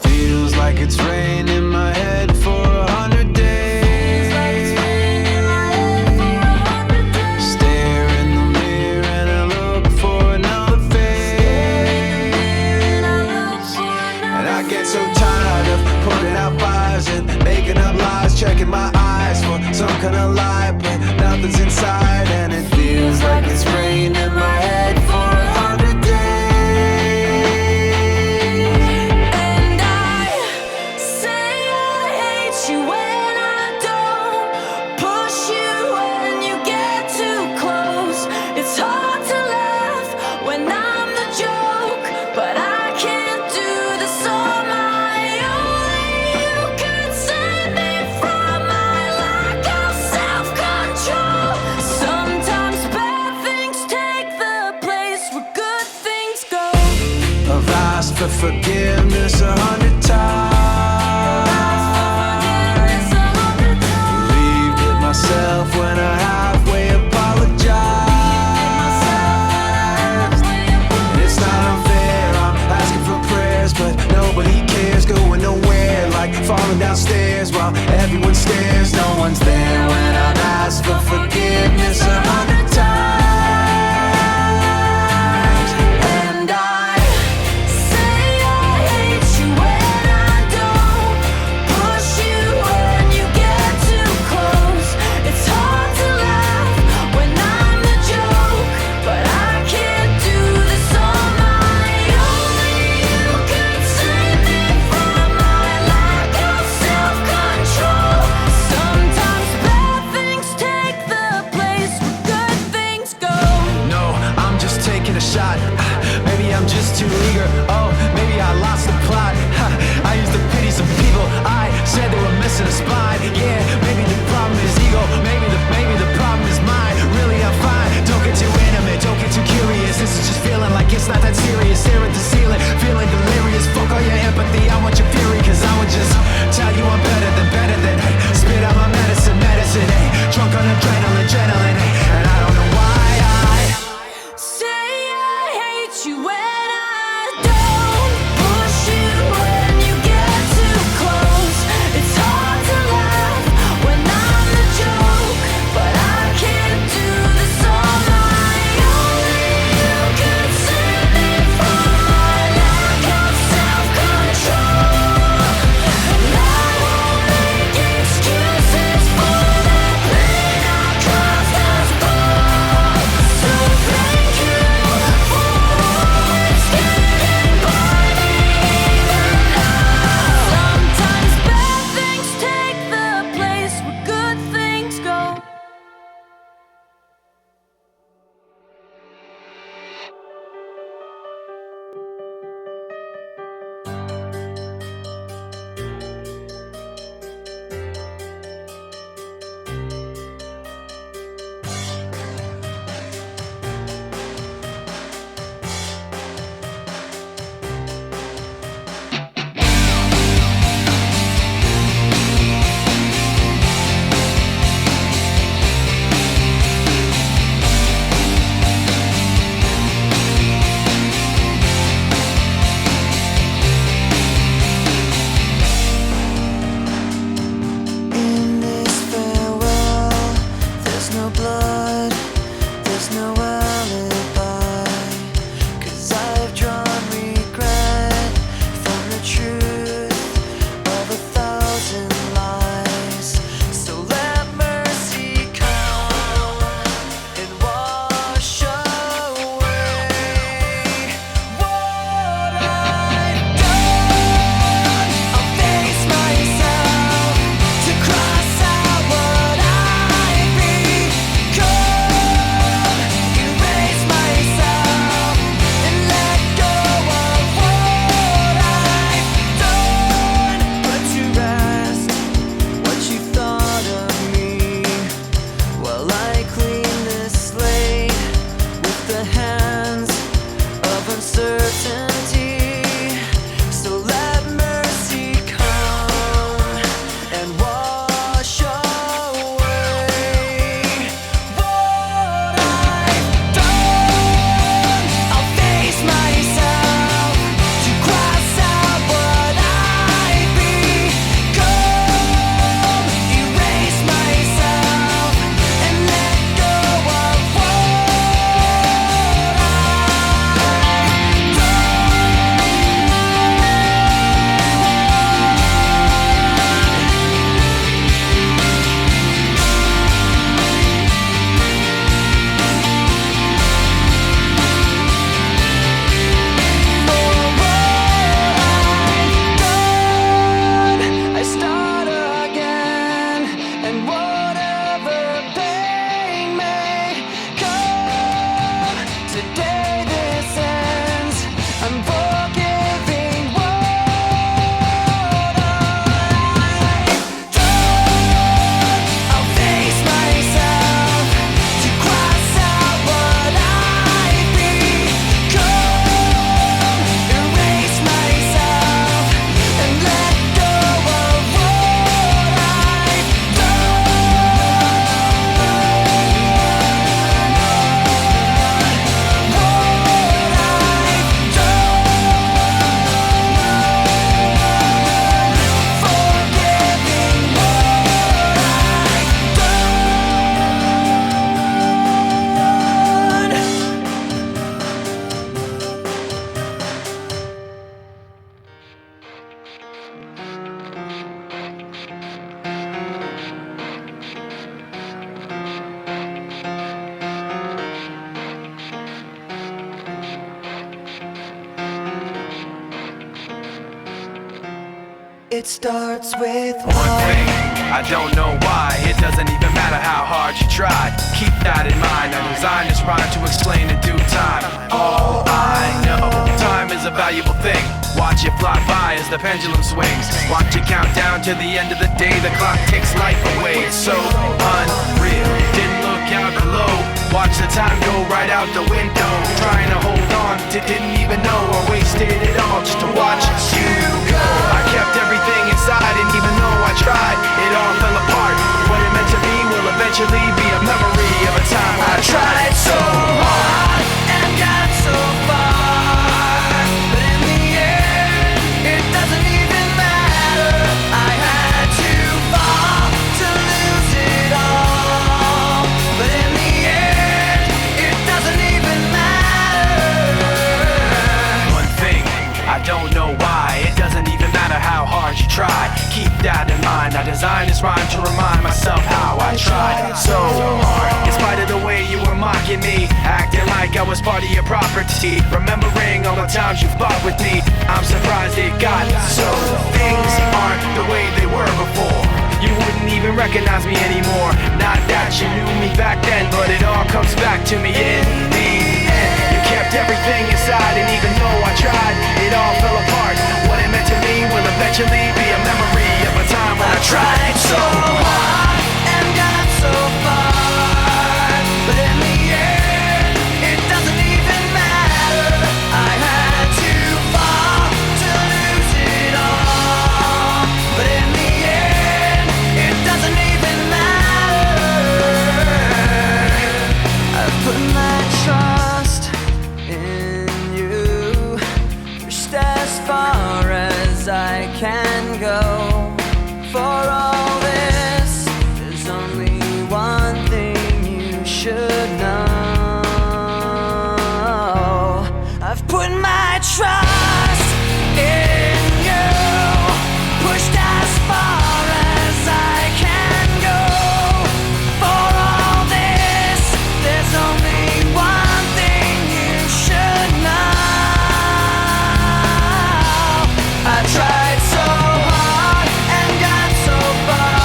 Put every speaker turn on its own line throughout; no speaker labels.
Feels like it's rained in my head for 100 days. Stare in the mirror and I look for another face. And I get so tired of putting out fires and making up lies, checking my eyes for some kind of light, but nothing's inside. And it feels like it's rained in my head for 100 days.
And I say I hate you when I don't push you when you get too close. It's hard to laugh when I'm the joke, but I can't do this on my own. You could save me from my lack of self-control. Sometimes bad things take the place where good things go.
I've asked for forgiveness 100 times. Believed it myself when I halfway apologized. It's not unfair, I'm asking for prayers, but nobody cares. Going nowhere, like falling downstairs while everyone stares. No one's there when I've asked for forgiveness 100 times.
And I say I hate you when I don't push you when you get too close. It's hard to laugh when I'm the joke, but I can't do this on my own. You could save me from my lack of self-control. Sometimes bad things take the place where good
It starts with
one thing, I don't know why. It doesn't even matter how hard you try. Keep that in mind, I designed this rhyme to explain in due time. All I know, time is a valuable thing. Watch it fly by as the pendulum swings. Watch it count down to the end of the day. The clock takes life away, it's so unreal. Didn't look out below, watch the time go right out the window. Trying to hold on to didn't even know I wasted it all just to watch you go. I kept everything inside, and even though I tried, it all fell apart. What it meant to be will eventually be a memory of a time when I tried so hard
and got so far, but in the end, it doesn't even matter. I had to fall to lose it all, but in the end, it doesn't even matter.
One thing, I don't know why. It doesn't even matter how hard you try. Keep that in mind, I designed this rhyme to remind myself how I tried so hard. In spite of the way you were mocking me, acting like I was part of your property, remembering all the times you fought with me, I'm surprised it got so. Things aren't the way they were before. You wouldn't even recognize me anymore. Not that you knew me back then, but it all comes back to me in the end. You kept everything inside, and even though I tried, it all fell apart. What it meant to me will eventually be a memory of a time when I tried so hard
and got so far, but in the end, it doesn't even matter. I had to fall to lose it all, but in the end, it doesn't even matter. I've put my trust in you, pushed as far as I can go. For all this, there's only one thing you should know. I've put my trust in you, pushed as far as I can go. For all this, there's only one thing you should know. I tried so hard and got so far,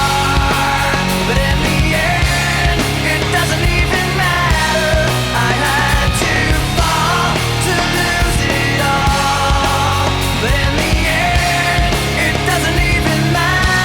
but in the end, it doesn't even matter. I had to fall to lose it all, but in the end, it doesn't even matter.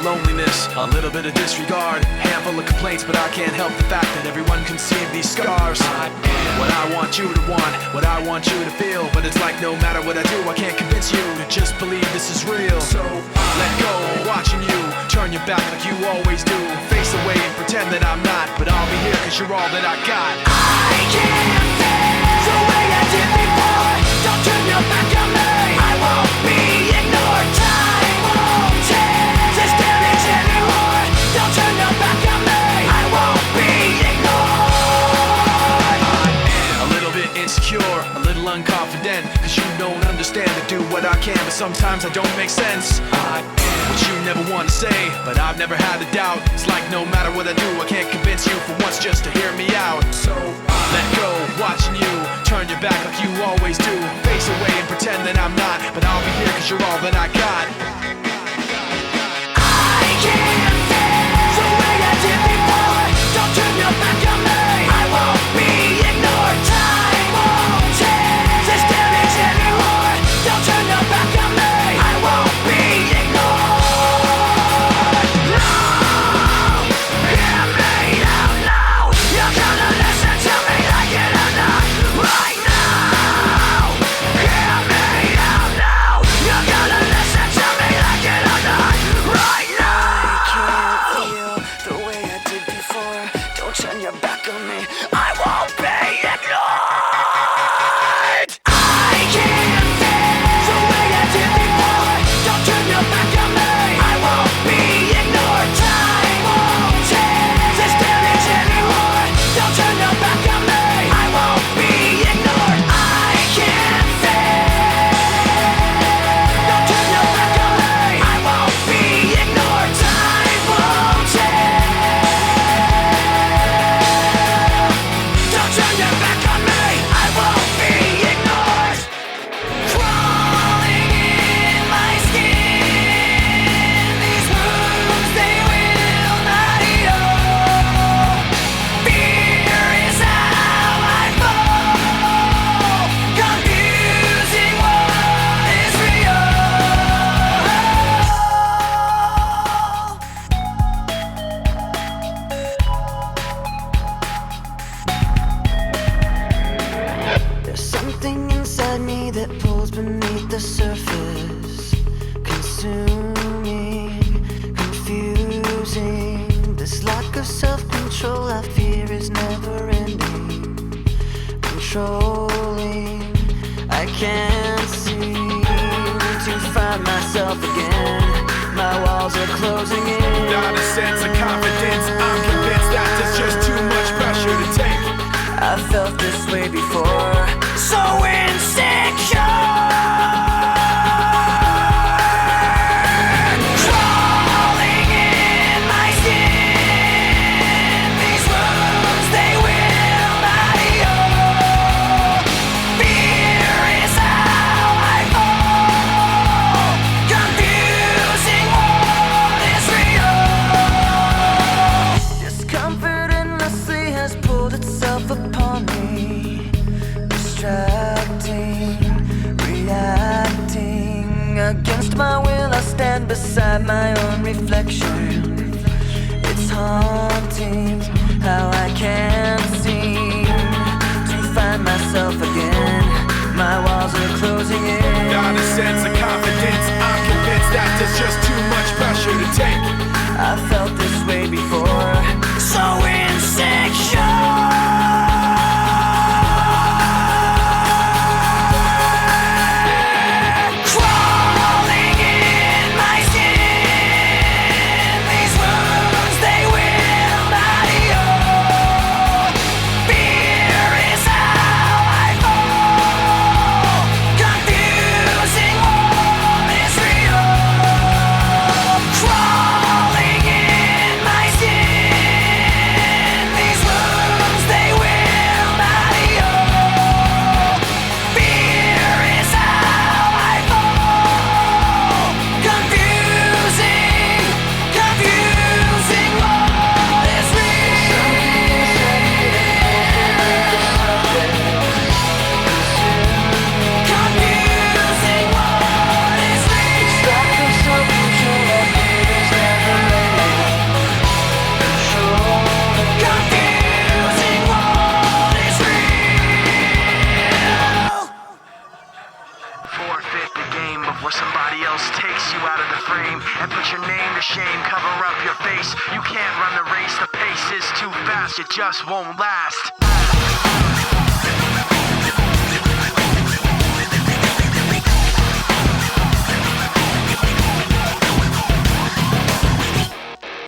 loneliness, a little bit of disregard, handful of complaints, but I can't help the fact that everyone can see these scars. I am what I want you to want, what I want you to feel, but it's like no matter what I do, I can't convince you to just believe this is real. So let go, watching you turn your back like you always do, face away and pretend that I'm not, but I'll be here cause you're all that I got.
I can't feel the way I did before. Don't turn your back on me. I won't be ignored. Time won't change this damage anymore. Don't turn your back on me. I won't be ignored.
A little bit insecure, a little unconfident, cause you don't understand to do what I can, but sometimes I don't make sense. I am what you never want to say, but I've never had a doubt. It's like no matter what I do, I can't convince you for once just to hear me out. So let go, watching you turn your back like you always do, face away and pretend that I'm not, but I'll be here cause you're all that I got.
I can't feel the way I did before. Don't turn your back on me. I won't be ignored. Time won't change this damage anymore. Don't turn your back on me. I won't be ignored. No, hear me something inside me that pulls beneath the surface, consuming, confusing. This lack of self-control I fear is never ending, controlling. I can't seem to find myself again. My walls are closing in.
Not a sense of confidence. I'm convinced that there's just too much pressure to take.
I felt this way before. So insecure. Crawling in my skin. These wounds, they will not heal. Fear is how I fall. Confusing what is real. Discomfort endlessly has pulled itself upon me. Distracting, reacting. Against my will I stand beside my own reflection. It's haunting how I can't seem to find myself again. My walls are closing in.
Not a sense of confidence. I'm convinced that there's just too much pressure to take.
I felt this way before. So insecure.
It just won't last.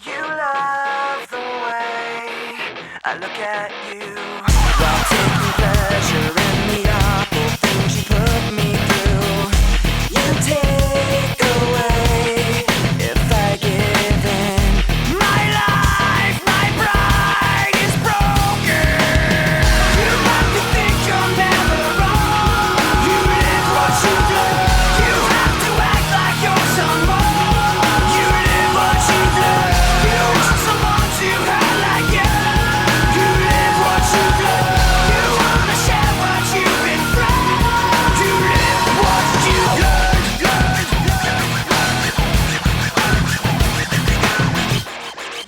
You love the way I look at you while taking pleasure in the awful things you put me through. You take away if I give in. My life, my pride is broken. You like to think you're never wrong. You live what you do. You have to act like you're someone. You live what you do. You want someone to hurt like you. You live what you do. You wanna share what you've been through. You live what you do.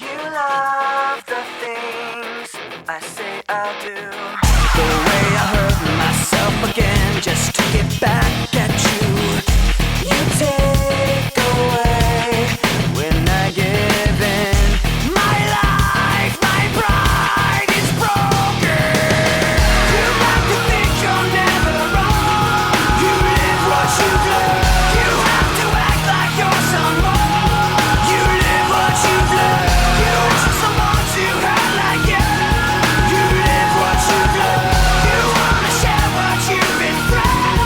You love the things I say I'll do. The way I hurt myself again just to get back at you. You take away when I give in. My life, my pride is broken. You like to think you're never wrong. You live what you do. You have to act like you're someone. You live what you do. You want someone to hurt like you. You live what you do. You wanna share what you've been through.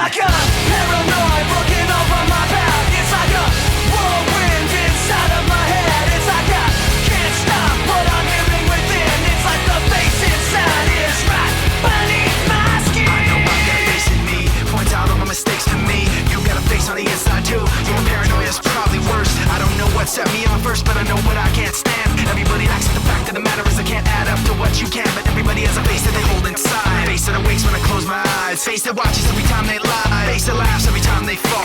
like a paranoid looking over my back. It's like a whirlwind inside of my head. It's like I can't stop what I'm hearing within. It's like the face inside is right beneath my skin.
I know I've got a face in me, points out all my mistakes to me. You got a face on the inside too. Your paranoia is probably worse. I don't know what set me on first, but I know what I can't stand. Everybody acts like the fact of the matter is I can't add up to what you can. But everybody has a face that they hold inside. Face that awakes when I close my eyes. Face that watches every time they lie. Face that laughs every time they fall.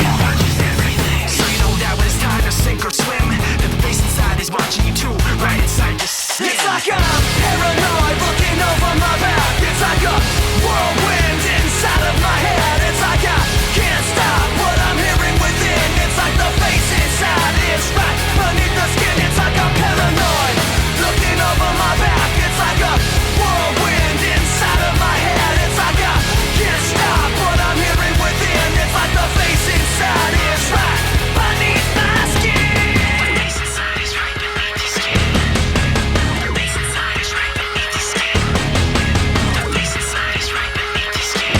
So you know that when it's time to sink or swim, that the face inside is watching you too, right inside your skin.
It's like I'm paranoid looking over my back. It's like a whirlwind inside of my head. It's like I can't stop what I'm hearing within. It's like the face inside is right beneath the skin. It's like I'm paranoid looking over my back. It's like a whirlwind inside of my head. It's like I can't stop what I'm hearing within. It's like the face inside is right beneath my skin. The face inside is right beneath the skin. The face inside is right beneath the skin. The face inside is right beneath the skin.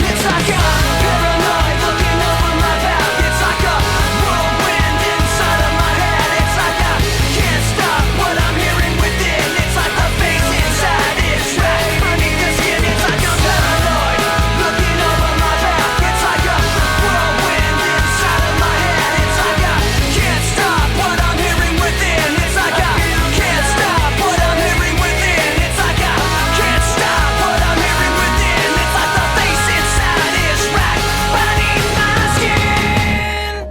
It's like I'm paranoid looking over my back. It's like a whirlwind inside of my head. It's like I can't stop what I'm hearing within. It's like the face inside is right beneath the skin. It's like I'm paranoid looking over my back. It's like a whirlwind inside of my head. It's like I can't stop what I'm hearing within. It's like I can't stop what I'm hearing within. It's like I can't stop what I'm hearing within. It's like the face inside is right beneath my skin.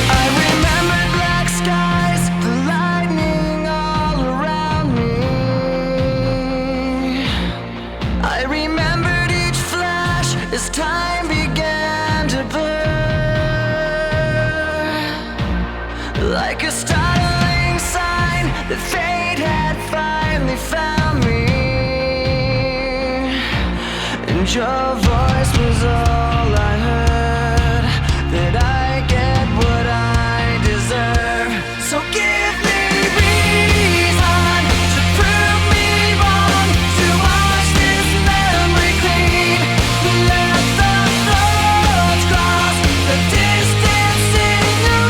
I remembered black skies, the lightning all around me. I remembered each flash as time began to burn, like a startling sign that fate had finally found me. And your voice was all I heard, that I get what I deserve. So give me reason to prove me wrong, to wash this memory clean. Let the thoughts cross the distance in your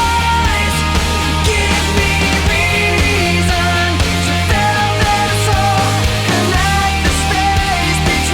eyes. Give me reason to fill this hole, connect the space between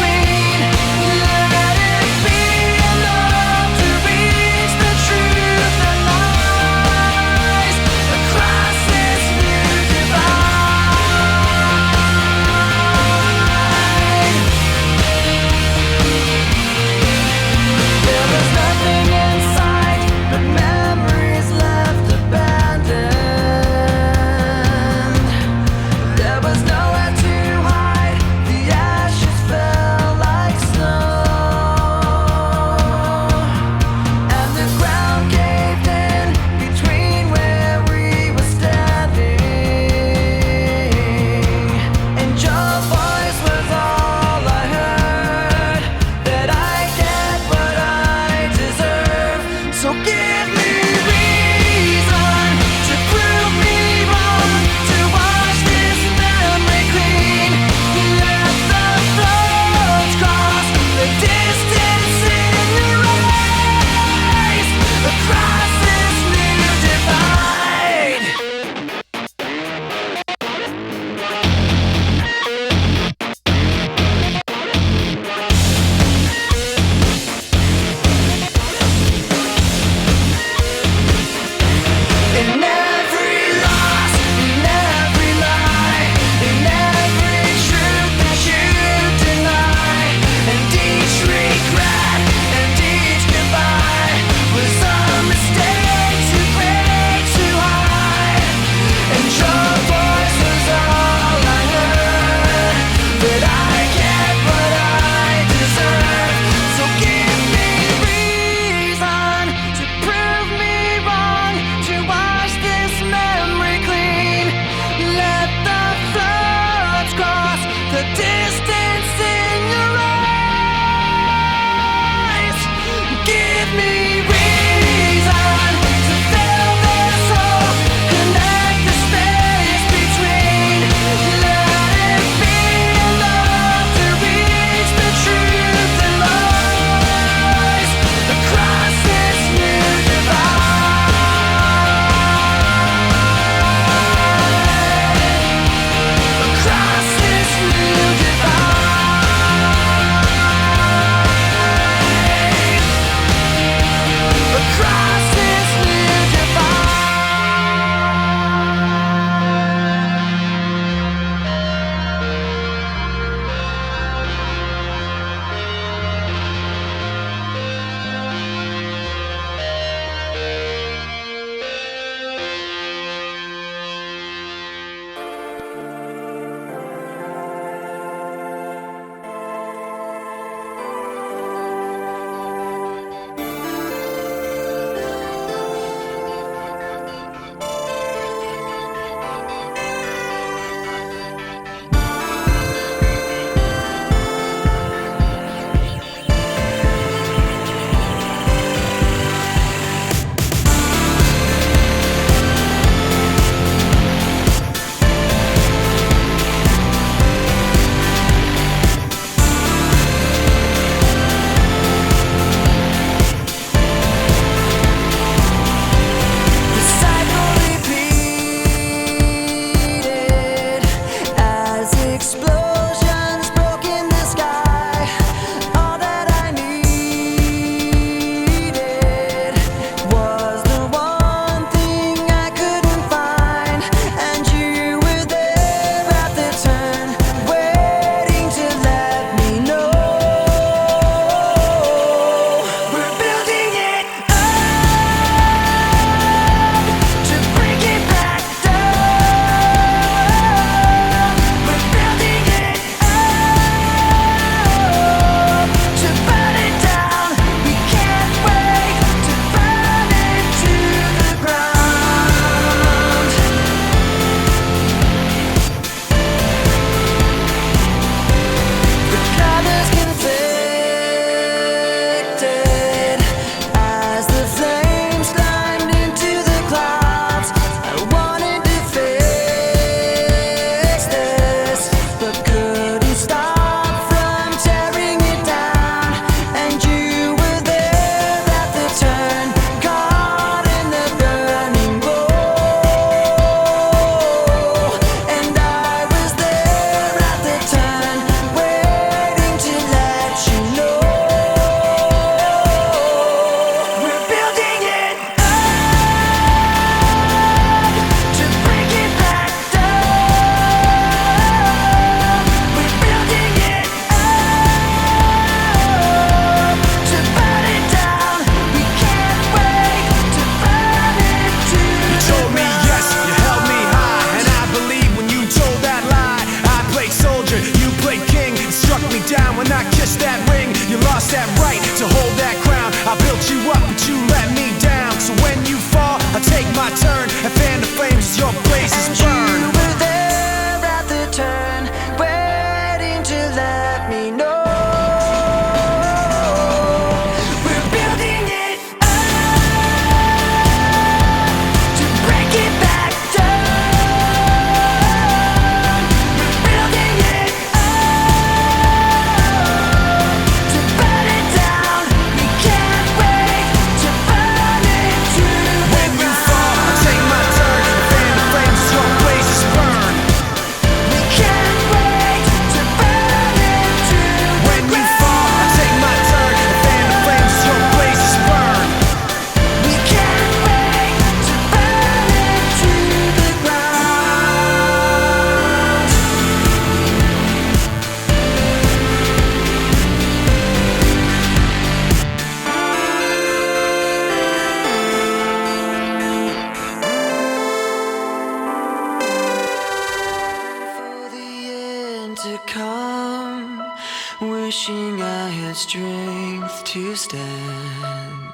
wishing I had strength to stand.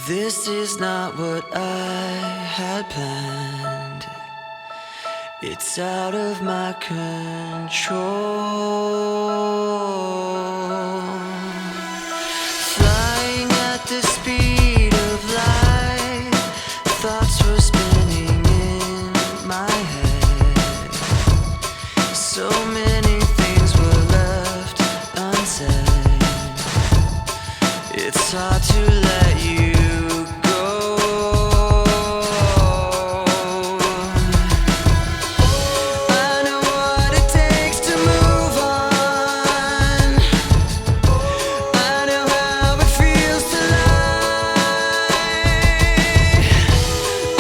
This is not what I had planned. It's out of my control. Flying at the speed of light, thoughts were spinning in my head. So many things were left unsaid. It's hard to let you go. I know what it takes to move on. I know how it feels to lie.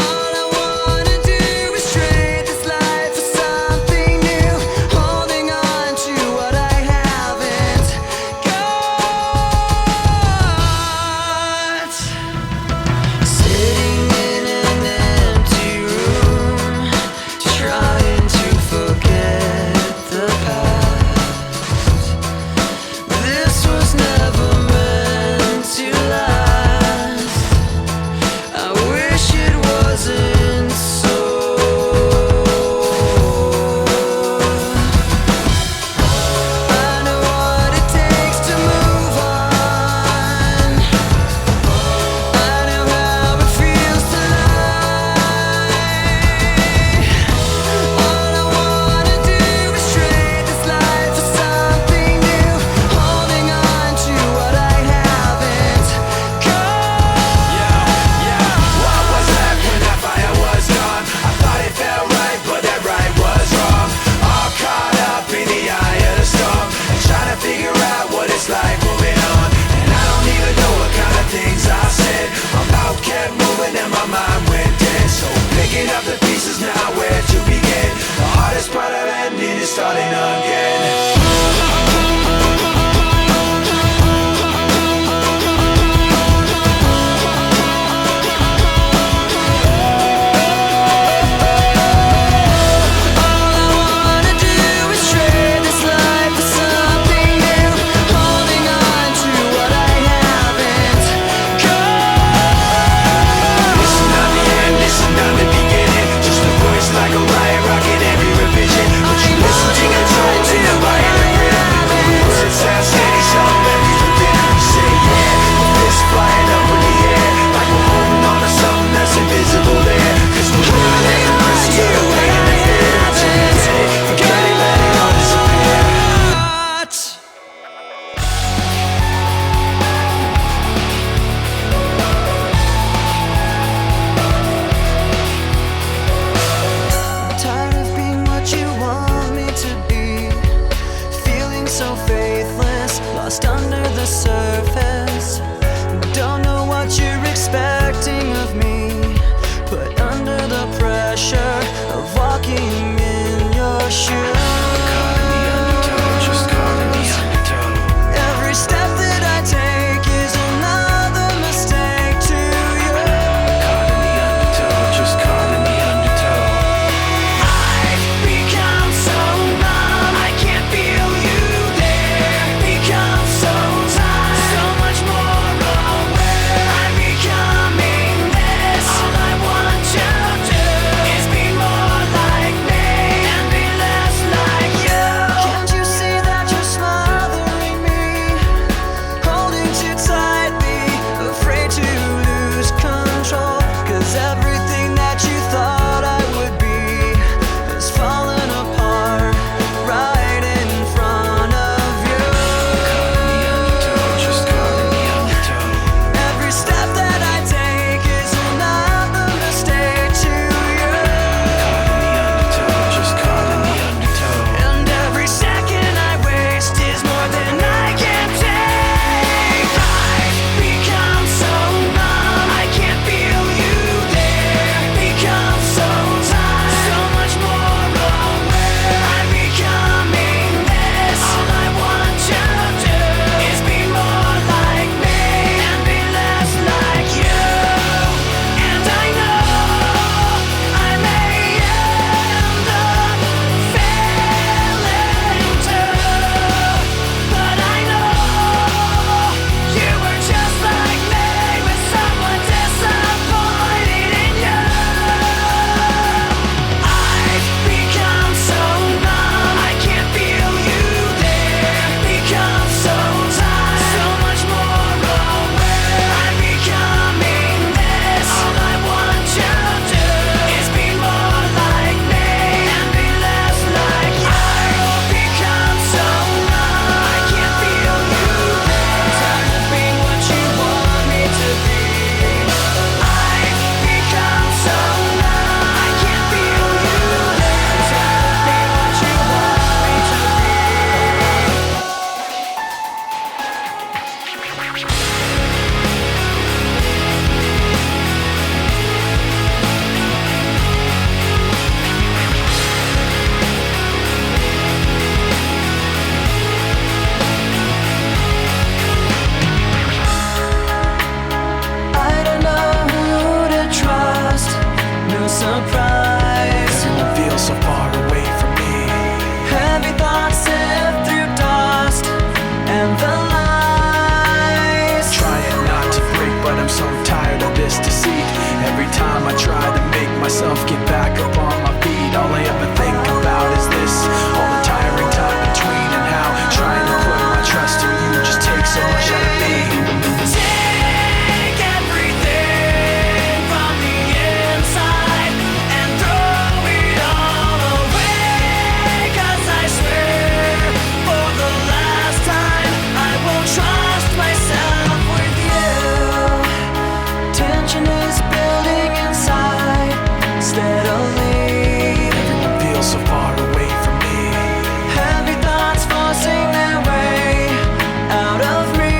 All I wanna do is trade this life for something new, holding on to what I haven't got. Sitting in an empty room, trying to forget the past. This was never meant to last. I wish it wasn't so. I know what it takes to move on. I know how it feels to lie. All I wanna do is trade this life for something new, holding on to what I haven't got.
What was left when that fire was gone? I thought it felt right, but that right was wrong. All caught up in the eye of the storm, and trying to figure out what it's like moving on. And I don't even know what kind of things I said. My mouth kept moving and my mind went dead. So picking up the pieces now, where to begin? The hardest part of ending is starting again.
All I wanna do is trade this life for something new, holding on to what I haven't got.
This is not the end, this is not the beginning. Just a voice like a riot, rocking every revision. But you listen to your tones in the riot and rhythm. The words sound steady, so memories within. You say yeah, with this flying up in the air, like we're holding on to something that's invisible there. 'Cause we're living at the mercy of the pain and the fear. Until we get it, forget it, let it all disappear.
I'm tired of being what you want me to be, feeling so faithless, lost under the surface. Don't know what you're expecting of me, put under the pressure of walking in your shoes. Every step that I take is another mistake to you. I've become so numb, I can't feel you there. Become so tired, so much more aware. I'm becoming there.
time I try to make myself get back up on my feet, all I ever think about is this. All the tiring time between and how trying to put my trust in you just takes so much out of me.
Take everything from the inside and throw it all away. 'Cause I swear, for the last time, I won't trust myself with you.
Tension is building inside steadily.
Everyone feels so far away from me.
Heavy thoughts forcing their way out of me.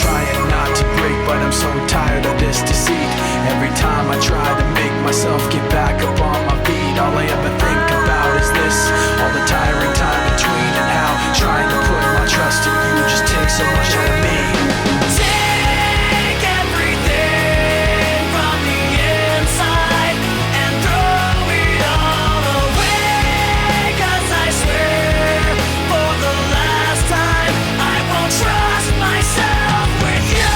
Trying not to break, but I'm so tired of this deceit. Every time I try to make myself get back up on my feet, all I ever think about is this. All the tiring time between and how trying to put my trust in you just takes so much out of me.
Take everything from the inside and throw it all away. 'Cause I swear, for the last time, I won't trust myself with you.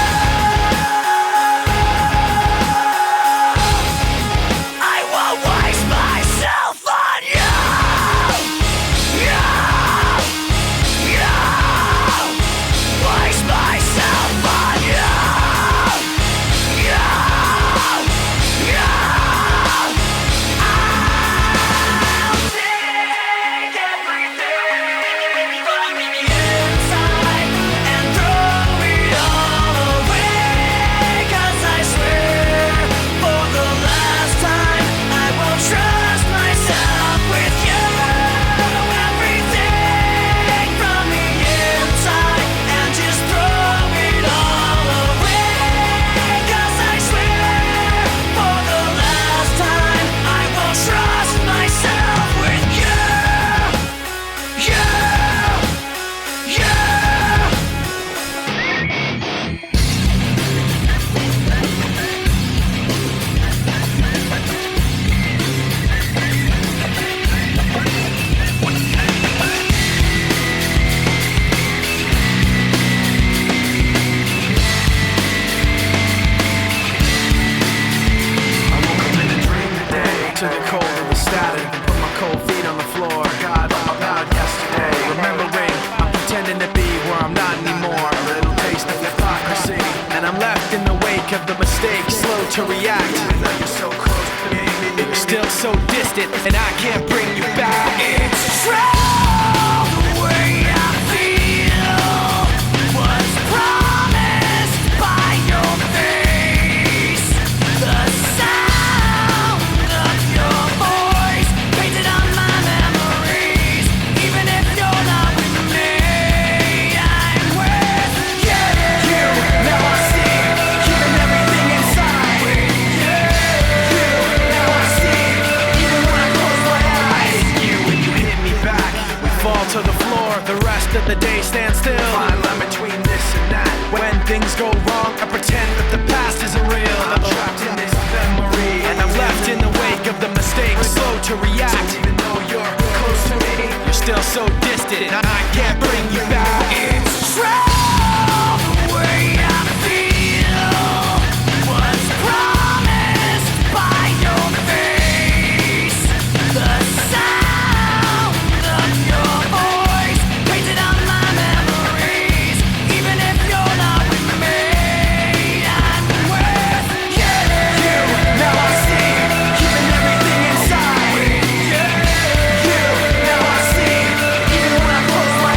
I won't waste myself on you. Waste myself on you. I'll take everything from the inside and throw it all away. 'Cause I swear, for the last time, I won't trust myself with you. Everything from the inside and just throw it all away. 'Cause I swear, for the last time, I won't trust myself with you.
I woke up in a dream today, to the cold of the static, put my cold feet on the floor. God, all about yesterday. Remembering, I'm pretending to be where I'm not anymore. A little taste of hypocrisy, and I'm left in the wake of the mistakes, slow to react. Even though you're so close to me, you're still so distant, and I can't bring you back.
It's true, the way I feel was promised by your face. The sound of your voice painted on my memories. Even if you're not with me, I'm with you.
Now I see, keeping everything inside.
Now I see, even when I close my eyes.
You, when you hit me back, we fall to the floor. The rest of the day stand still. Fine line between this and that. When things go wrong, I pretend that the past isn't real. I'm trapped in this memory, and I'm left in the wake of the mistakes, slow to react. Even though you're close to me, you're still so distant. I can't bring you back.
It's true, the way I feel was promised by your face. The sound of your voice painted on my memories. Even if you're not with me, I'm with you.
Now I see, keeping everything inside.
Now I see, even when I close my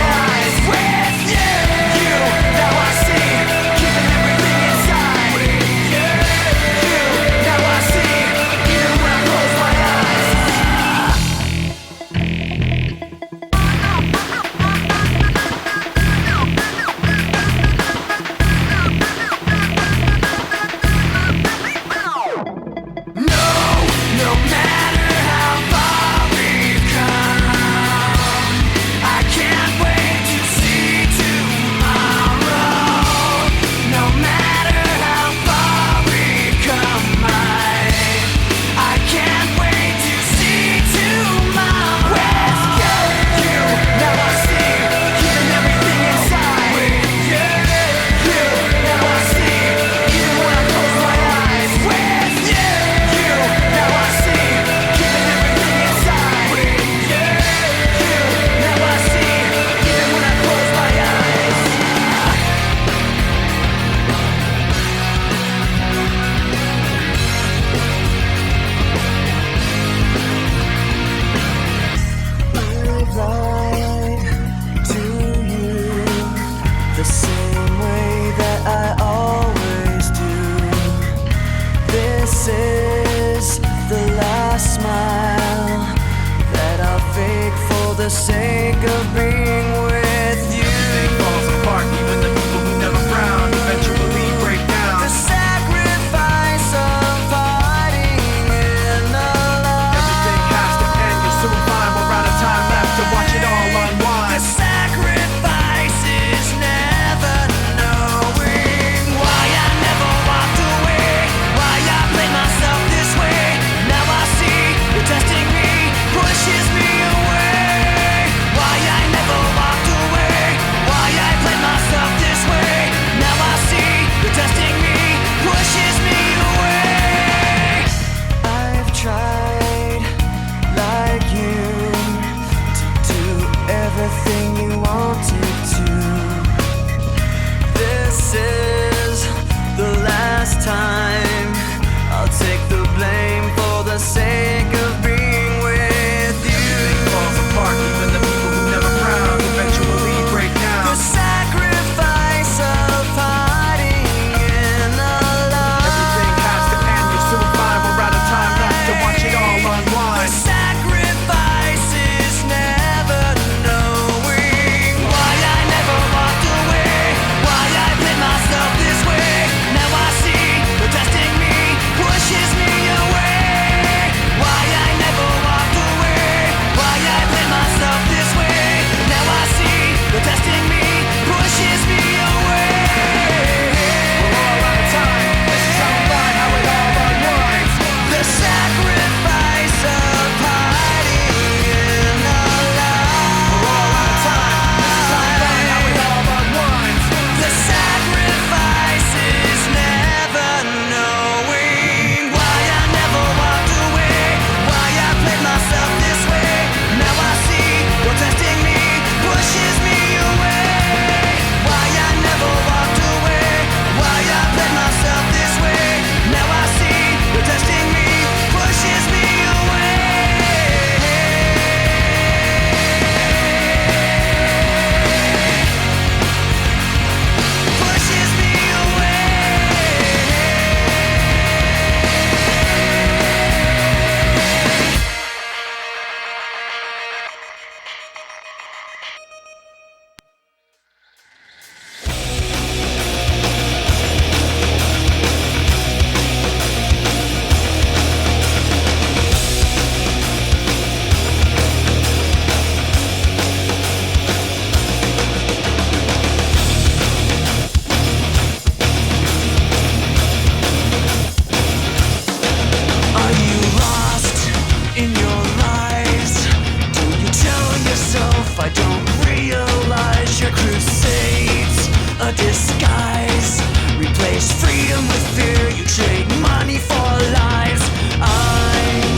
a disguise. Replace freedom with fear, you trade money for lies. I'm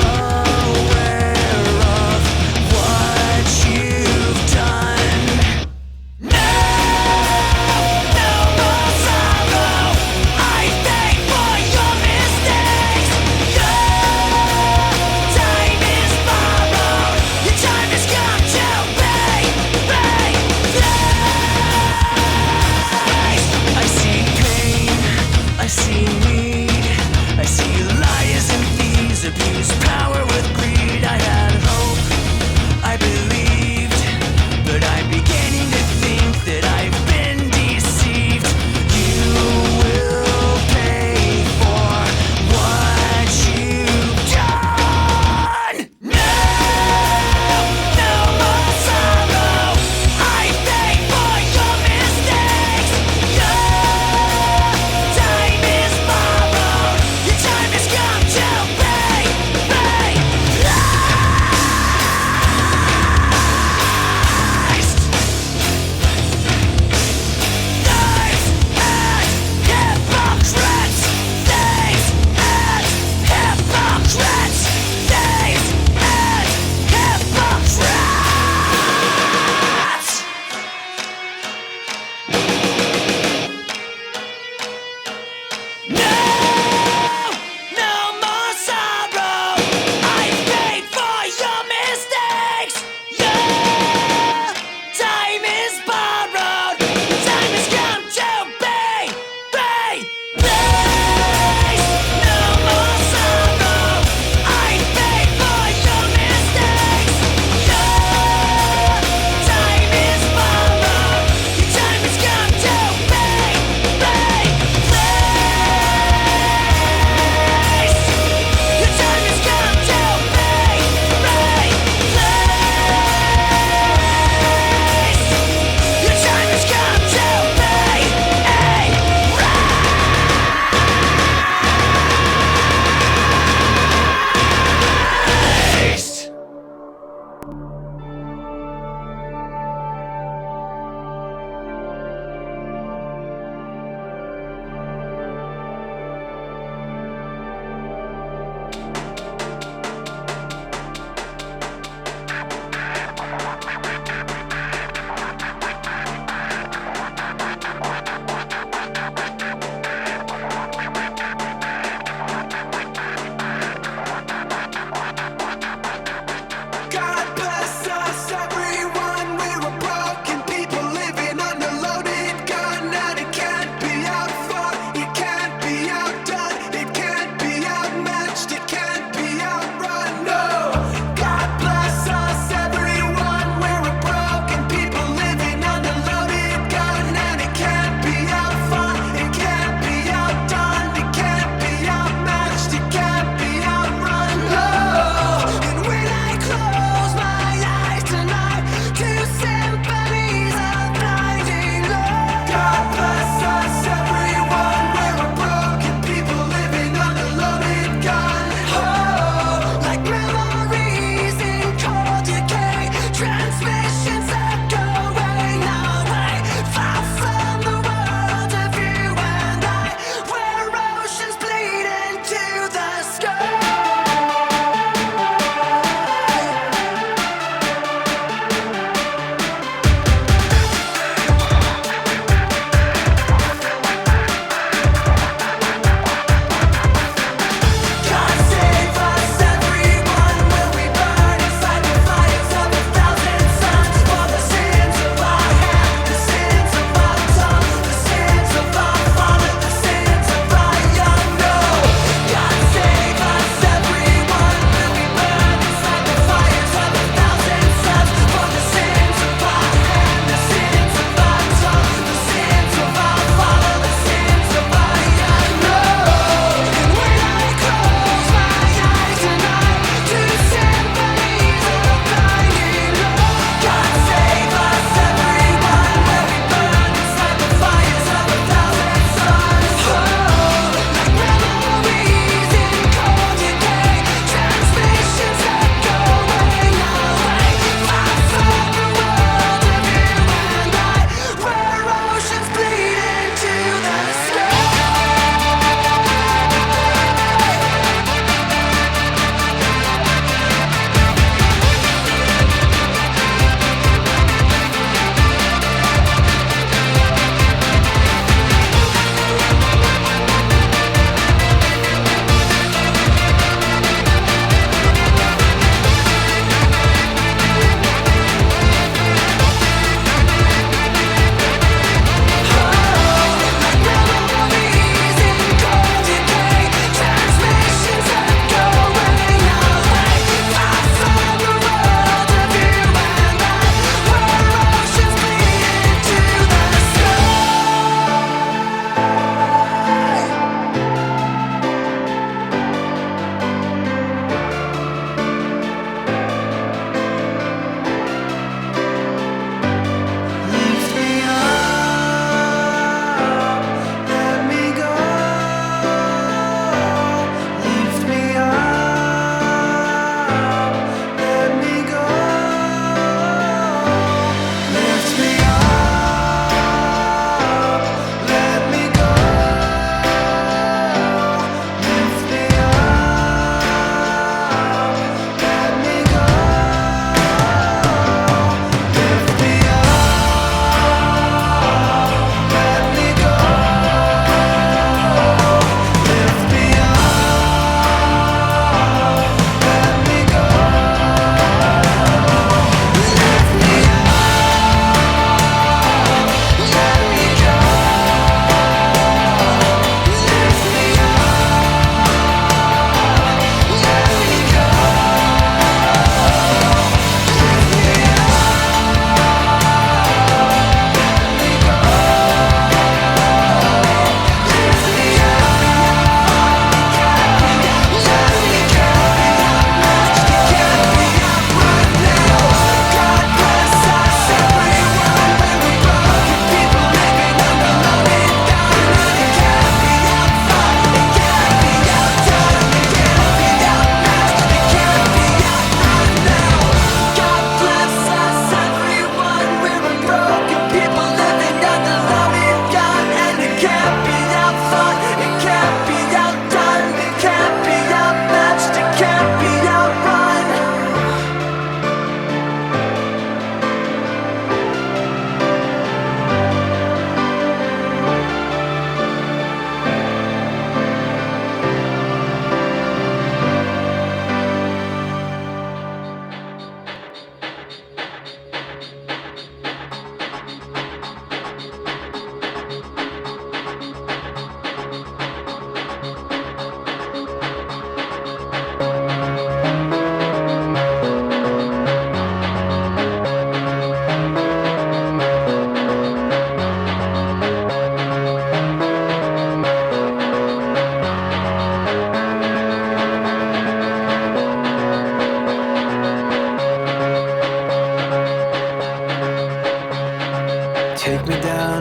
aware of what you've done. No, no more sorrow. I thank for your mistakes. Your time is borrowed. Your time has come to pay. I see pain, I see me.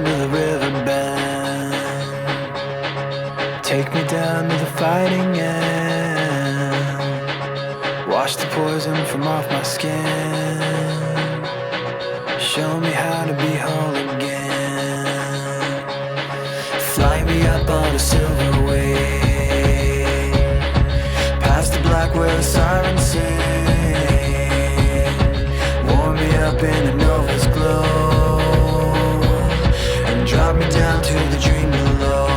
down to the riverbed. Take me down to the fighting end. Wash the poison from off my skin. Show me how to be whole again. Fly me up on a silver wave, past the black where the sirens sing. Warm me up in a nova's glow, and drop me down to the dream below.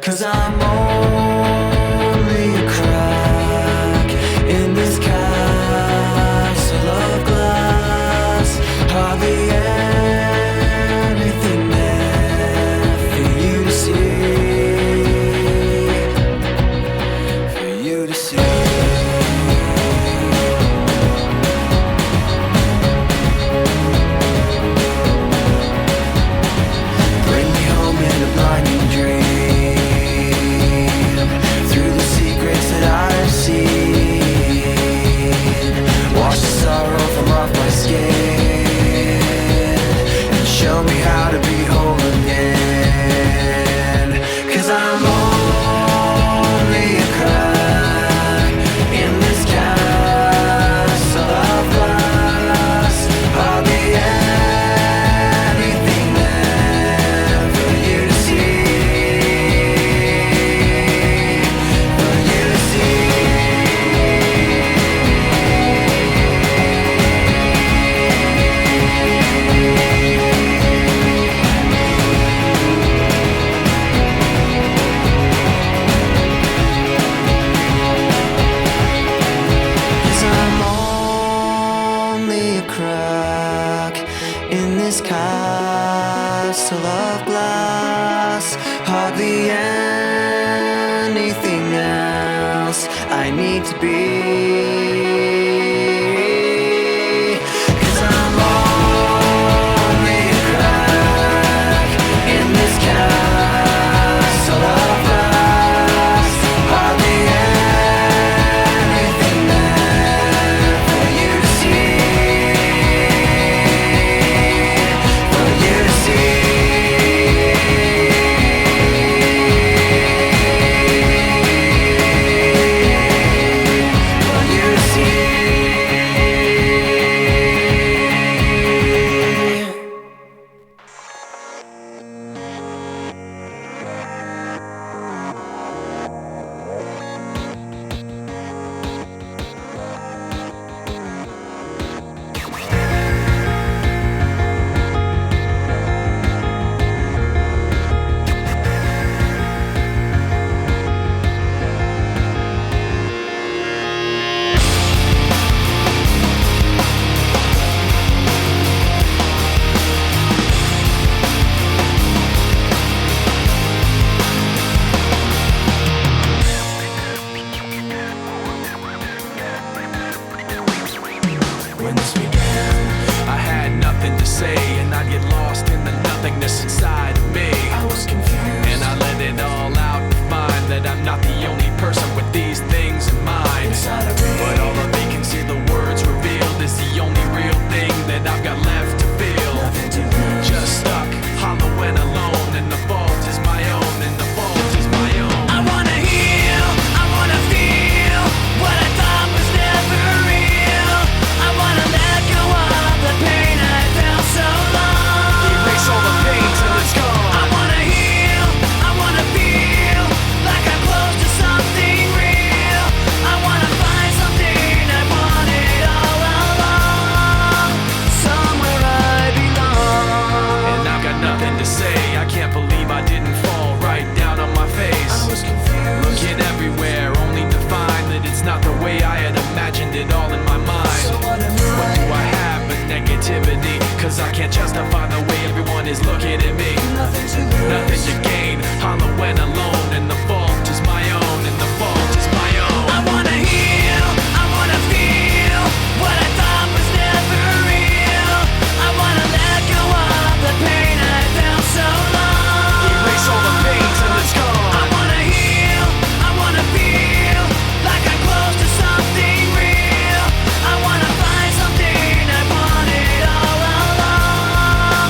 'Cause I'm only a crack in this castle of glass. Hardly anything there for you to see, for you to see. Bring me home in a blinding dream, through the secrets that I've seen. Wash the sorrow from off my skin, and show me how to be whole again. 'Cause I'm only a crack in this castle of glass. Hardly anything there for you to see, for you to see. Cause I'm only a crack in this castle of glass. Hardly anything else I need to be. 'Cause I'm only a crack in this castle of glass. Hardly anything there for you to see, for you to see. For you to see.
When this began, I had nothing to say, and I'd get lost in the nothingness inside of me. I was confused, and I let it all out to find that I'm not the only person with these things in mind. But all the vacancy the words revealed is the only real thing that I've got left to feel. Just stuck, hollow and alone, and the fault is my own, and the fault is my own. I wanna heal, I wanna feel what I thought was never real. I wanna let go of the pain I felt so long. Erase all the pain till it's gone. I wanna heal, I wanna feel like I'm close to something real. I wanna find something I wanted all along, somewhere I belong. And I've got nothing to say, I can't believe I didn't fall right down on my face. I was confused, looking everywhere only to find that it's not the way I had imagined it all in my mind. So what do I have but negativity? 'Cause I can't justify the way everyone is looking at me. Nothing to lose, nothing to gain, hollow and alone, and the fault is my own, and the fault is my own. I wanna heal, I wanna feel what I thought was never real. I wanna let go of the pain I felt so long. Erase all the pain till it's gone. I wanna heal, I wanna feel like I'm close to something real. I wanna find something I wanted all along,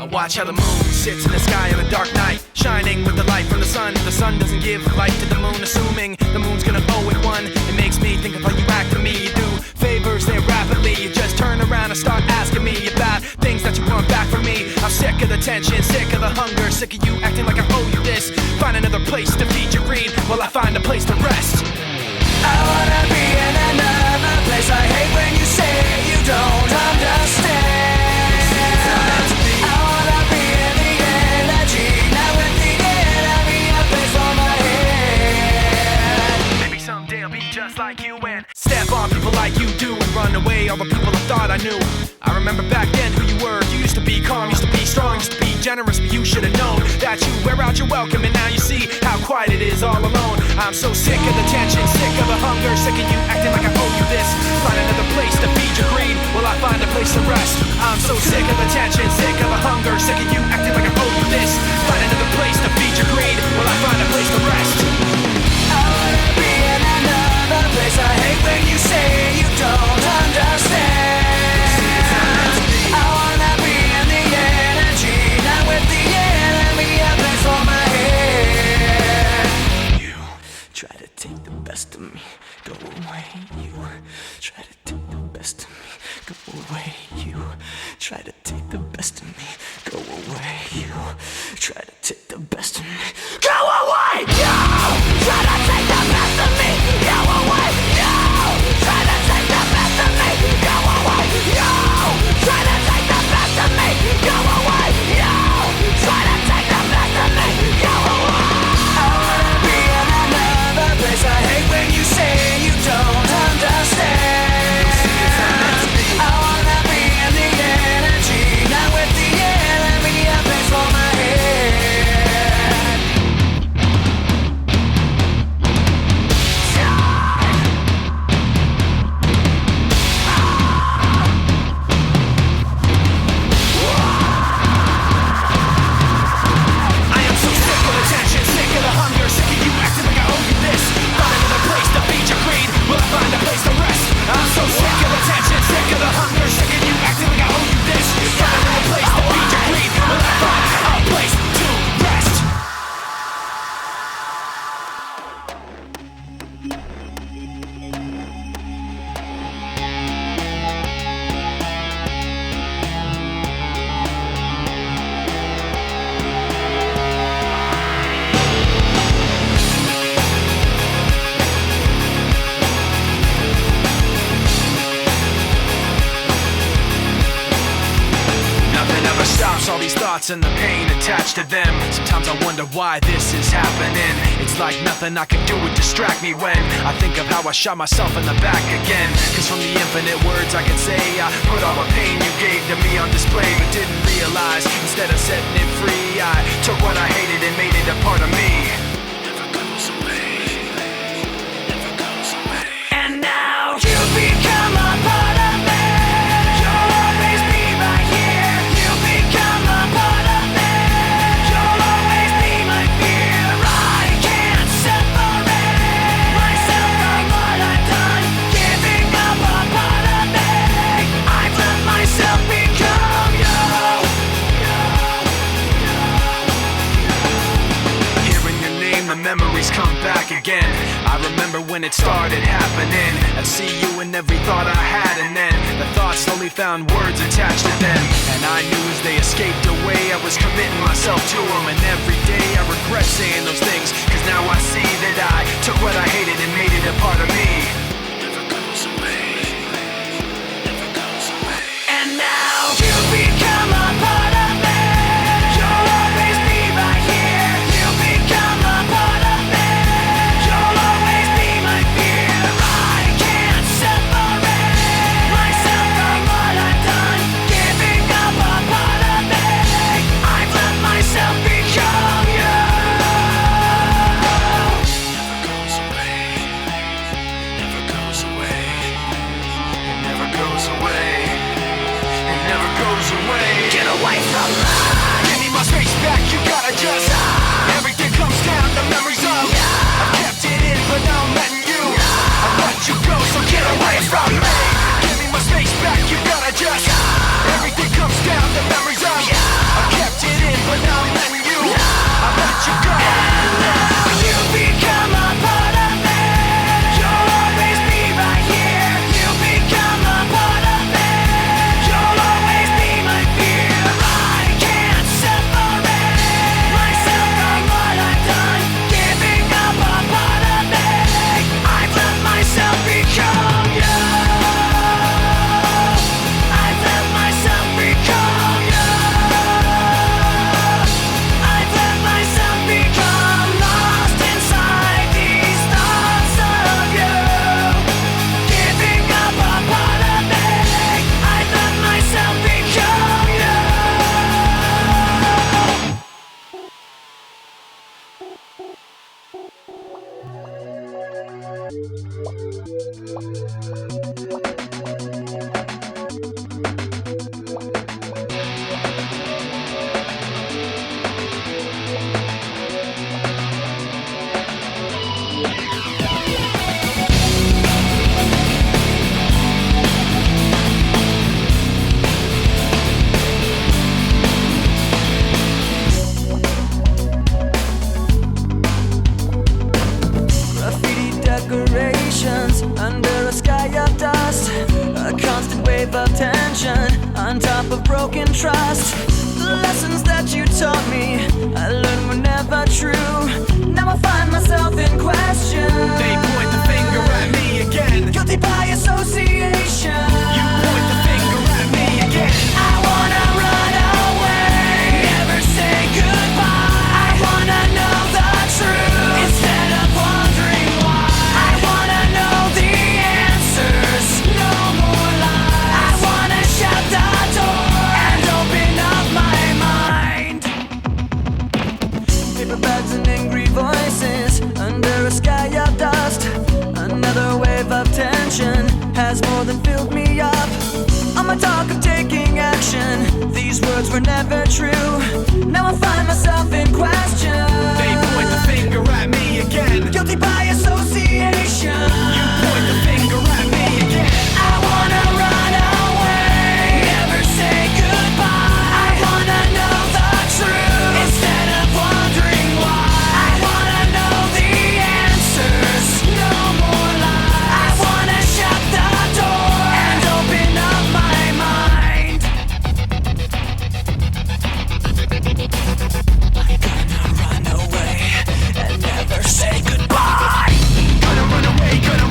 I watch how the moon sits in the sky on a dark night, shining with the light from the sun. The sun doesn't give light to the moon, assuming the moon's gonna owe it one. It makes me think of how you act to me. You do favors there rapidly. You just turn around and start asking me about things that you want back from me. I'm sick of the tension, sick of the hunger, sick of you acting like I owe you this. Find another place to feed your greed while I find a place to rest.
I wanna be in another place. I hate when you say you don't understand. I wanna be in the energy, not with the enemy. A place for my head.
Maybe someday I'll be just like you and step on people like you do and run away all the people I thought I knew. I remember back then who you were. You used to be calm, used to be strong, used to be generous, but you should have known that you wear out your welcome, and now you see how quiet it is all alone. I'm so sick of the tension, sick of the hunger, sick of you acting like I owe you this. Find another place to feed your greed while I find a place to rest. I'm so sick of the tension, sick of the hunger, sick of you acting like I owe you this. Find another place to feed your greed while I find a place to rest.
I wanna be in another place. I hate when you say you don't understand. I wanna be in the energy, not with the enemy. A place for my head. You try to take the best of me, go away. You try to take the best of me, go away. You try to take the best of me, go away. You try to take the best of me, go away. You try to take the best of me, go away. You try to take the best of me, go away. You try to take the best of me, go away. You try to take the best of me, go away. I wanna be in another place. I hate when you say you don't understand. I wanna be in the energy, not with the enemy. A place for my head.
I am so sick of the tension, sick of the hunger, sick of you acting like I owe you this. Find another place to feed your greed, will I find a place to rest? I'm so sick of the tension, sick of the hunger, sick of you acting like I owe you this. Find another place to feed your greed, will I find a place to rest? Nothing ever stops all these thoughts and the pain attached to them. Sometimes I wonder why this is happening. It's like nothing I can do would distract me when I think of how I shot myself in the back again. Cause from the infinite words I can say, I put all the pain you gave to me on display, but didn't realize instead of setting it free, I took what I hated and made it a part of me. Never goes away, never goes away.
And now you become a part of me. You'll always be right here. You become a part of me. You'll always be my fear. I can't separate myself from what I've done. Giving up a part of me. I've let myself become you.
Hearing your name, the memories come back again. I remember when it started happening. I'd see you in every thought I had, and then the thoughts slowly found words attached to them. And I knew as they escaped away, I was committing myself to them. And every day I regret saying those things, cause now I see that I took what I hated and made it a part of me. Never goes away, never goes away.
And now you become a part of me. You'll always be right here. You become a part of me. You'll always be my fear. I can't separate myself from what I've done. Giving up a part of me. I've let myself become you.
Never goes away, never goes away. It never goes away, it never goes away.
Get away from me.
Give me my space back, you gotta just everything comes down to memories of I kept it in, but now I'm letting you I let you go, so get away from me. Give me my space back, you gotta just everything comes down to memories of I kept
has more than filled me up. On my talk of taking action, these words were never true. Now I find myself in question.
They point the finger at me again.
Guilty by association.
You point the finger at me again.
I wanna run away, never say goodbye. I wanna know the truth instead of wondering why. I wanna know the answers, no more lies. I wanna shut the door and open up my mind. I'm gonna run away and never say goodbye.
Gonna run away, gonna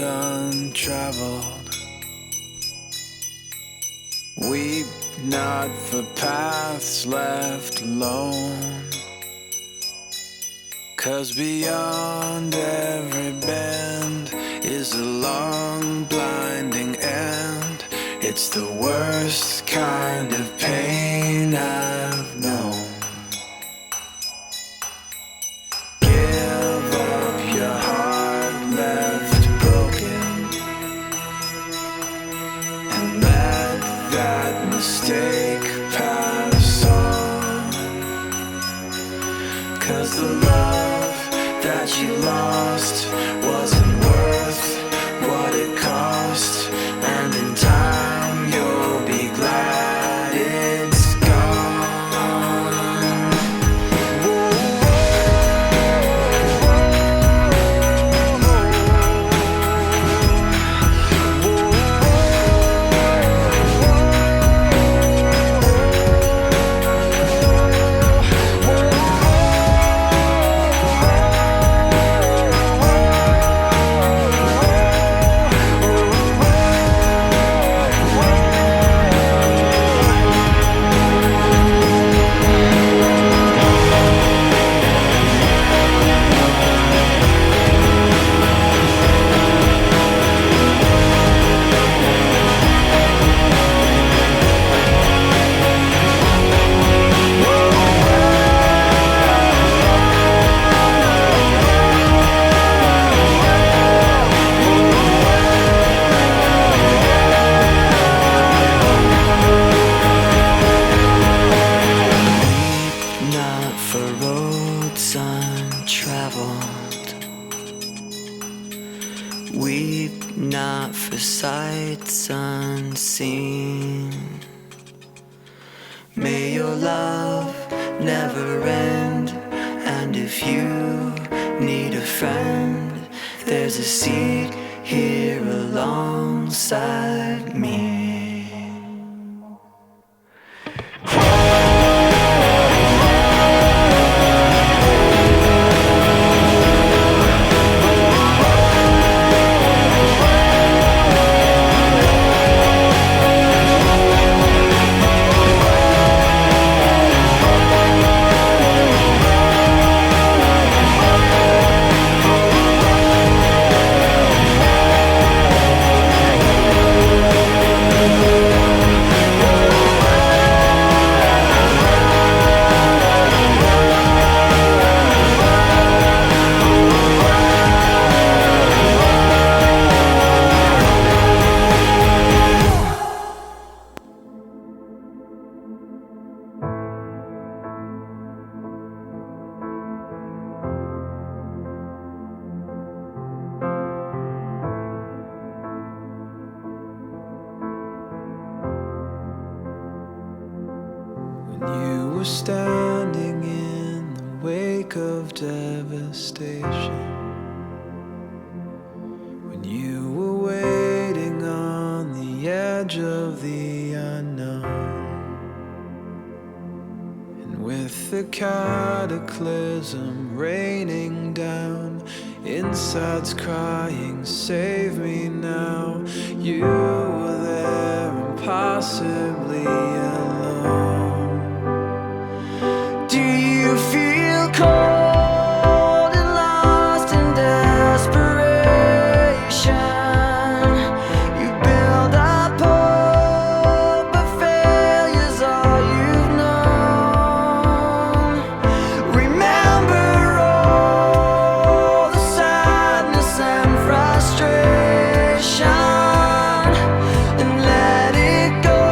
Untraveled. Weep not not for paths left alone. 'Cause beyond every bend is a long blinding end. It's the worst kind of pain I've known. Give up your heart left broken and let that mistake pass on. 'Cause the love that you lost wasn't worth what it cost, and in time you'll be glad it's gone. Not for roads untraveled, weep not for sights unseen. May your love never end, and if you need a friend, there's a seat here alongside me. You were standing in the wake of devastation, when you were waiting on the edge of the unknown, and with the cataclysm raining down, insides crying, save me now. You were there impossibly alone. Do you feel cold and lost in desperation? You build up hope, but failure's all you've known. Remember all the sadness and frustration, and let it go.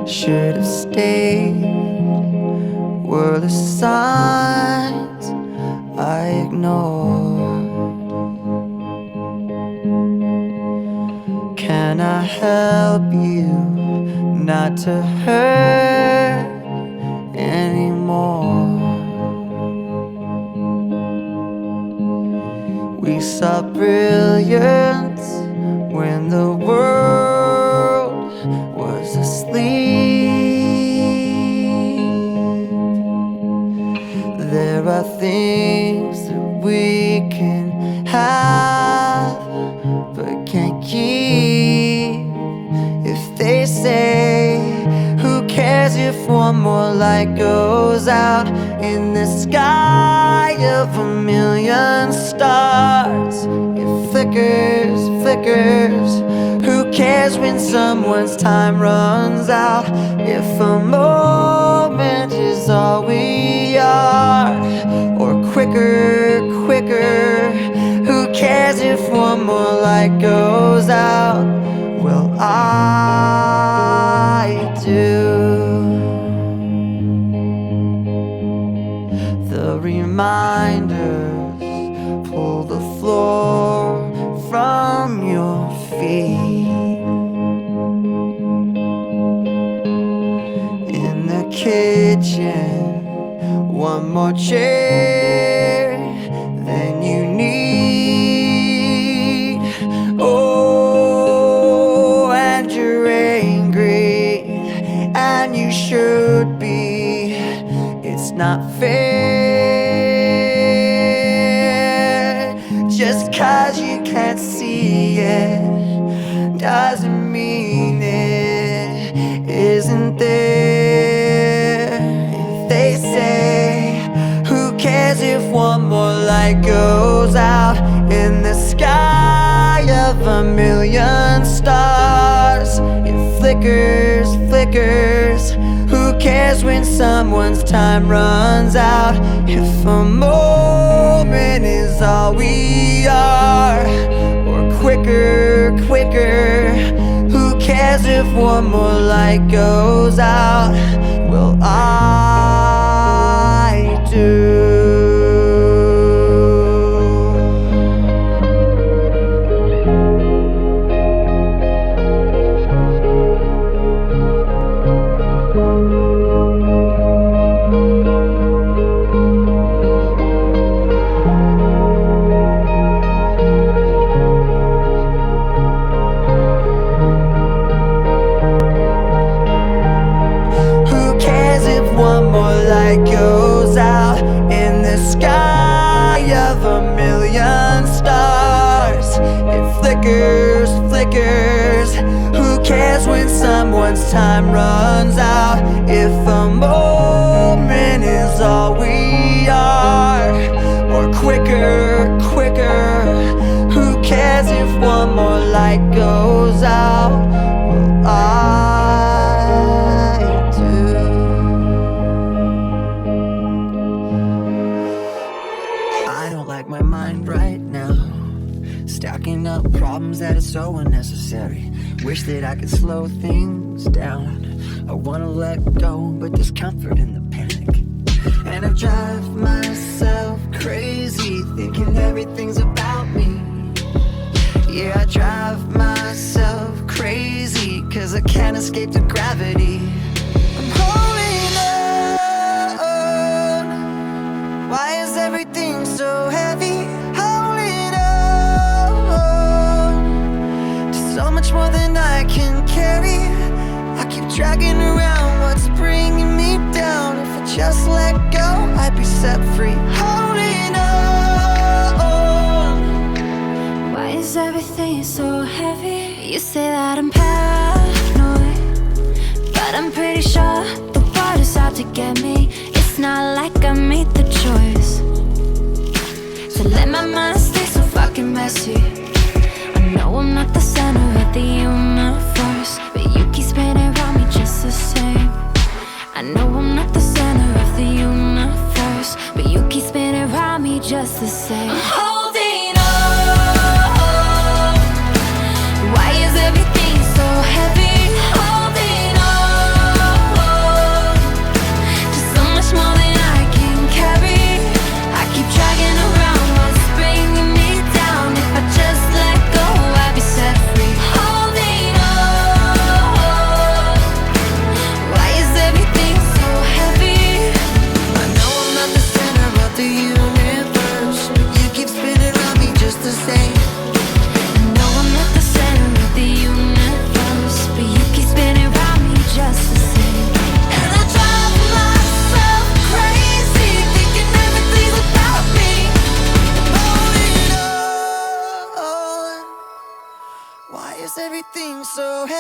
should have stayed were the signs I ignored. Can I help you not to hurt anymore? We saw brilliance when the world was asleep. There are things that we can have but can't keep. If they say, who cares if one more light goes out in the sky of a million stars? It flickers, flickers. Who cares when someone's time runs out? If a moment is all we are, or quicker, quicker. Who cares if one more light goes out? Well, I do. The reminders pull the floor from your feet. In the kitchen, one more chair than you need. Oh, and you're angry, and you should be. It's not fair. Just 'cause you can't see it doesn't mean it isn't there. If they say, who cares if one more light goes out in the sky of a million stars? It flickers, flickers. Who cares when someone's time runs out? If a moment is all we are, or quicker, quicker. Who cares if one more light goes out? Well, I do. Goes out in the sky of a million stars. It flickers, flickers. Who cares when someone's time runs out? If a moment is all we are, or quicker, quicker. Who cares if one more light goes out? Well, I do. My mind right now, stacking up problems that are so unnecessary. Wish that I could slow things down. I wanna let go, but there's comfort in the panic. And I drive myself crazy, thinking everything's about me. Yeah, I drive myself crazy, 'cause I can't escape the gravity. I'm holding on. Why is everything so heavy? Holding on to so much more than I can carry. I keep dragging around what's bringing me down. If I just let go, I'd be set free. Holding on.
Why is everything so heavy? You say that I'm paranoid, but I'm pretty sure the water's out to get me. It's not like I made the choice to let my mind stay so fucking messy. I know I'm not the center of the universe, but you keep spinning around me just the same. I know I'm not the center of the universe, but you keep spinning around me just the same. I'm holding on. Why is everything so heavy? Holding on.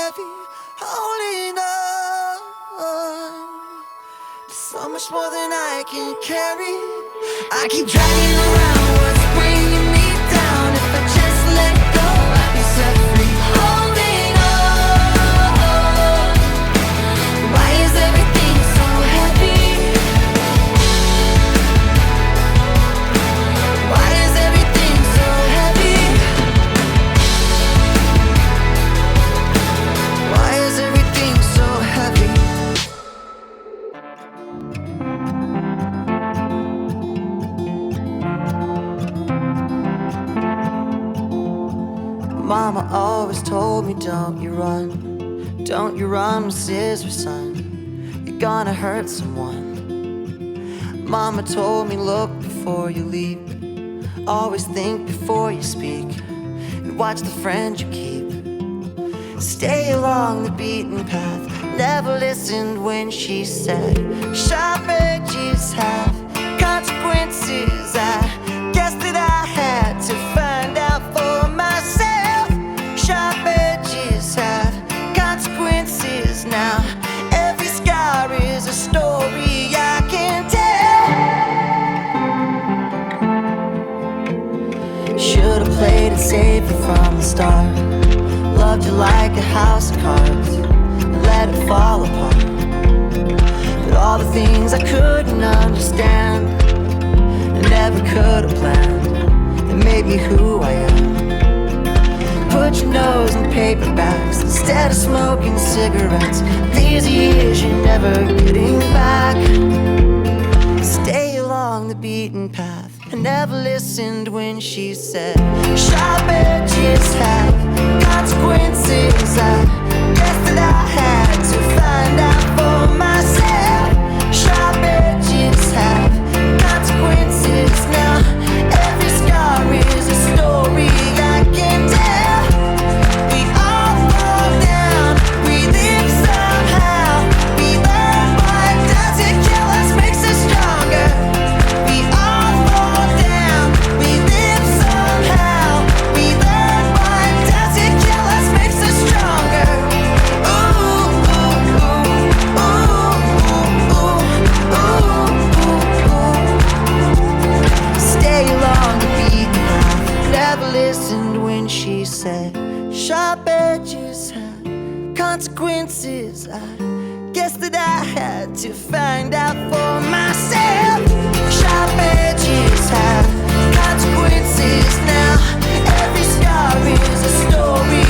heavy, holding on to so much more than I can carry. I keep dragging around what's bringing me down. If I just let go, I'd be set free. Holding on. Why is everything so heavy? Why is everything so heavy? Why is everything so heavy? Mama always told me, don't you run with scissors, son. You're gonna hurt someone. Mama told me, look before you leap. Always think before you speak. And watch the friend you keep. Stay along the beaten path. Never listened when she said, sharp edges have consequences. I guess that I had to find out for myself. Sharp edges have consequences now. Every scar is a story I can tell. Should've played it safer from the start. Loved you like a house of cards and let it fall apart. But all the things I couldn't understand and never could have planned, that made me who I am. Put your nose in paperbacks instead of smoking cigarettes. These years you're never getting back. Stay along the beaten path. I never listened when she said, sharp edges have consequences. I guess that I had to find out for myself. Sharp edges have consequences now. Every scar is a story I can tell. We all fall down, we live somehow. We learn what doesn't kill us makes us stronger. We all fall down, we live somehow. We learn what doesn't kill us makes us stronger. Ooh, ooh, ooh, ooh, ooh, ooh, ooh. Stay along the beaten path. Never listened when she said, sharp edges have consequences. I guess that I had to find out for myself. Sharp edges have consequences now. Every scar is a story